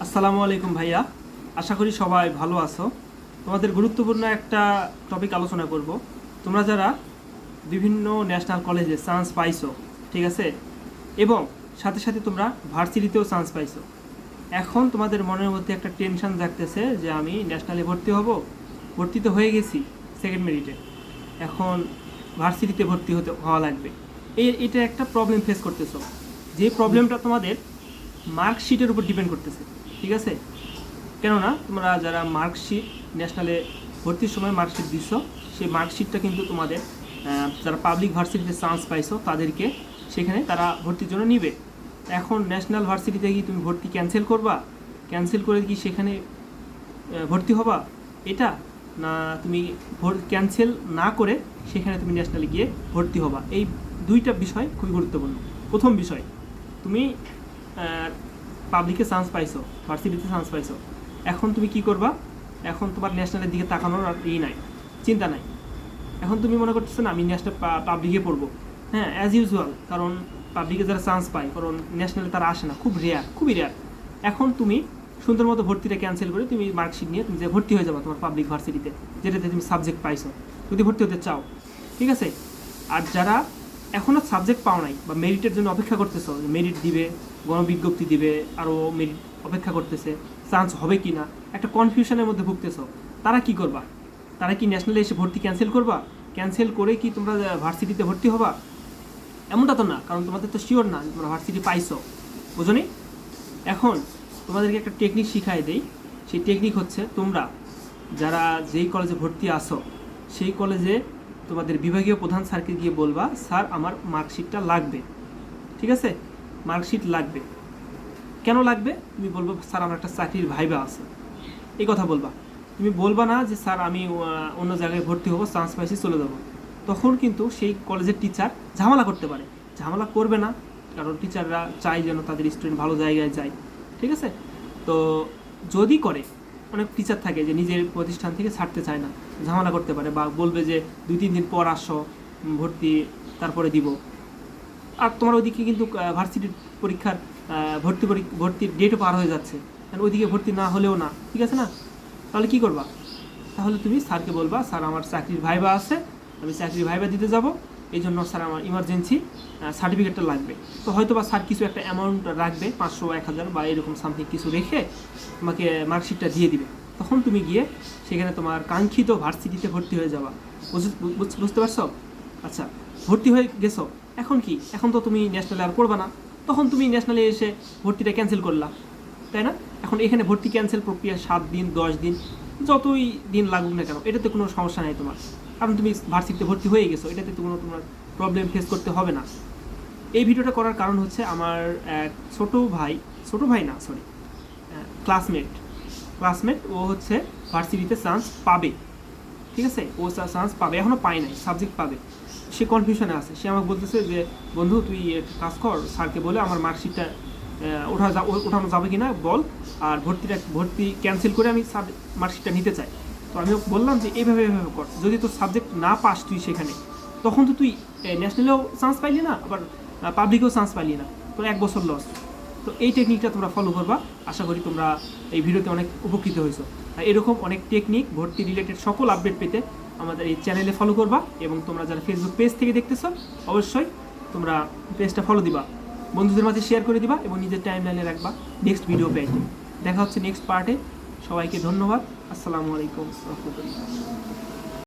আসসালামু আলাইকুম ভাইয়া, আশা করি সবাই ভালো আছো। তোমাদের গুরুত্বপূর্ণ একটা টপিক আলোচনা করব। তোমরা যারা বিভিন্ন ন্যাশনাল কলেজে চান্স পাইছো, ঠিক আছে, এবং সাথে সাথে তোমরা ভার্সিটিতেও চান্স পাইছো। এখন তোমাদের মনের মধ্যে একটা টেনশন জাগতেছে যে আমি ন্যাশনালে ভর্তি হব, ভর্তি তো হয়ে গেছি সেকেন্ড মেরিটে, এখন ভার্সিটিতে ভর্তি হওয়া লাগবে। এটা একটা প্রবলেম ফেস করতেছো, যে প্রবলেমটা তোমাদের মার্কশিটের উপর ডিপেন্ড করতেছে, ঠিক আছে। কেননা তোমরা যারা মার্কশিট ন্যাশনালে ভর্তির সময় মার্কশিট দিচ্ছ, সেই মার্কশিটটা কিন্তু তোমাদের যারা পাবলিক ভার্সিটিতে চান্স পাইছো তাদেরকে সেখানে তারা ভর্তির জন্য নিবে। এখন ন্যাশনাল ভার্সিটিতে কি তুমি ভর্তি ক্যান্সেল করবা, ক্যান্সেল করে কি সেখানে ভর্তি হবা, এটা না তুমি ক্যান্সেল না করে সেখানে তুমি ন্যাশনালে গিয়ে ভর্তি হবা। এই দুইটা বিষয় খুবই গুরুত্বপূর্ণ। প্রথম বিষয়, তুমি পাবলিকে চান্স পাইছো, ভার্সিটিতে চান্স পাইছো, এখন তুমি কি করবা? এখন তোমার ন্যাশনালের দিকে তাকানোর আর নাই, চিন্তা নাই। এখন তুমি মনে করতেছো না আমি ন্যাশনাল পাবলিকে পড়বো, হ্যাঁ অ্যাজ ইউজুয়াল, কারণ পাবলিকে যারা চান্স পায়, কারণ ন্যাশনালে তারা আসে না, খুব রেয়ার, খুবই রেয়ার। এখন তুমি সুন্দর মতো ভর্তিটা ক্যান্সেল করে তুমি মার্কশিট নিয়ে তুমি যে ভর্তি হয়ে যাবে তোমার পাবলিক ভার্সিটিতে, যেটাতে তুমি সাবজেক্ট পাইছো, যদি ভর্তি হতে চাও, ঠিক আছে। আর যারা এখনও সাবজেক্ট পাও নাই বা মেরিটের জন্য অপেক্ষা করতেছো, মেরিট দিবে, গণবিজ্ঞপ্তি দিবে, আরও মেরিট অপেক্ষা করতেছে, চান্স হবে কি না, একটা কনফিউশনের মধ্যে ভুগতেছো, তারা কি করবা? তারা কি ন্যাশনালে এসে ভর্তি ক্যান্সেল করবা? ক্যান্সেল করে কি তোমরা ভার্সিটিতে ভর্তি হবা? এমনটা তো না, কারণ তোমাদের তো শিওর না তোমরা ভার্সিটি পাইছো, বুঝনি? এখন তোমাদেরকে একটা টেকনিক শিখাই দেই। সেই টেকনিক হচ্ছে, তোমরা যারা যেই কলেজে ভর্তি আসো সেই কলেজে তোমাদের বিভাগীয় প্রধান স্যারকে গিয়ে বলবা, স্যার আমার মার্কশিটটা লাগবে, ঠিক আছে, মার্কশিট লাগবে। কেন লাগবে? তুমি বলবো, স্যার আমার একটা চাকরির ভাইবা আছে, এই কথা বলবা। তুমি বলবা না যে স্যার আমি অন্য জায়গায় ভর্তি হবো, চান্স পাইছি চলে যাবো। তখন কিন্তু সেই কলেজের টিচার ঝামেলা করতে পারে। ঝামেলা করবে না, কারণ টিচাররা চায় যেন তাদের স্টুডেন্ট ভালো জায়গায় যায়, ঠিক আছে। তো যদি করে, অনেক টিচার থাকে যে নিজের প্রতিষ্ঠান থেকে ছাড়তে চায় না, ঝামেলা করতে পারে, বা বলবে যে 2-3 দিন পর আসো ভর্তি, তারপরে দিব। আর তোমার ওইদিকে কিন্তু ভার্সিটির পরীক্ষার ভর্তির ডেটও পার হয়ে যাচ্ছে, কারণ ওইদিকে ভর্তি না হলেও না, ঠিক আছে না? তাহলে কি করবা? তাহলে তুমি স্যারকে বলবা, স্যার আমার চাকরির ভাইবা আছে, আমি চাকরির ভাইবা দিতে যাব, এই জন্য স্যার আমার ইমার্জেন্সি সার্টিফিকেটটা লাগবে। তো হয়তো বা স্যার কিছু একটা অ্যামাউন্ট রাখবে, 500-1000 বা এরকম সামথিং কিছু রেখে তোমাকে মার্কশিটটা দিয়ে দিবে। তখন তুমি গিয়ে সেখানে তোমার কাঙ্ক্ষিত ভার্সিটিতে ভর্তি হয়ে যাবা। বুঝতে পারছো? আচ্ছা, ভর্তি হয়ে গেছো, এখন কি? এখন তো তুমি ন্যাশনালে আর পড়বা না, তখন তুমি ন্যাশনালে এসে ভর্তিটা ক্যান্সেল করলা, তাই না? এখন এখানে ভর্তি ক্যান্সেল প্রক্রিয়া 7 দিন 10 দিন যতই দিন লাগুক না কেন, এটাতে কোনো সমস্যা নেই তোমার, কারণ তুমি ভার্সিটিতে ভর্তি হয়ে গেছো, এটাতে তো কোনো তোমার প্রবলেম ফেস করতে হবে না। এই ভিডিওটা করার কারণ হচ্ছে, আমার এক ছোটো ভাই না সরি, ক্লাসমেট ক্লাসমেট ও হচ্ছে ভার্সিটিতে চান্স পাবে, ঠিক আছে, ও চান্স পাবে, এখনও পায় নাই, সাবজেক্ট পাবে। সে কনফিউশনে আছে, সে আমাকে বলতেছে যে বন্ধু তুই একটা কাজ কর, স্যারকে বলে আমার মার্কশিটটা ওঠানো যাবে কি না বল, আর ভর্তি ক্যান্সেল করে আমি মার্কশিটটা নিতে চাই। তো আমি বললাম যে এইভাবে কর, যদি তোর সাবজেক্ট না পাস তুই সেখানে, তখন তো তুই ন্যাশনালেও চান্স পাইলি না, আবার পাবলিকেও চান্স পাইলি না, তোর 1 বছর লস। তো এই টেকনিকটা তোমরা ফলো করবা, আশা করি তোমরা এই ভিডিওতে অনেক উপকৃত হয়েছো। এরকম অনেক টেকনিক, ভর্তি রিলেটেড সকল আপডেট পেতে আমাদের এই চ্যানেলে ফলো করবা, এবং তোমরা যারা ফেসবুক পেজ থেকে দেখতেছো অবশ্যই তোমরা পেজটা ফলো দিবা, বন্ধুদের মাঝে শেয়ার করে দিবা, এবং নিজের টাইমলাইনে রাখবা নেক্সট ভিডিও পেতে। দেখা হচ্ছে নেক্সট পার্টে। সবাইকে ধন্যবাদ। আসসালামু আলাইকুম রহমতুল্লাহ।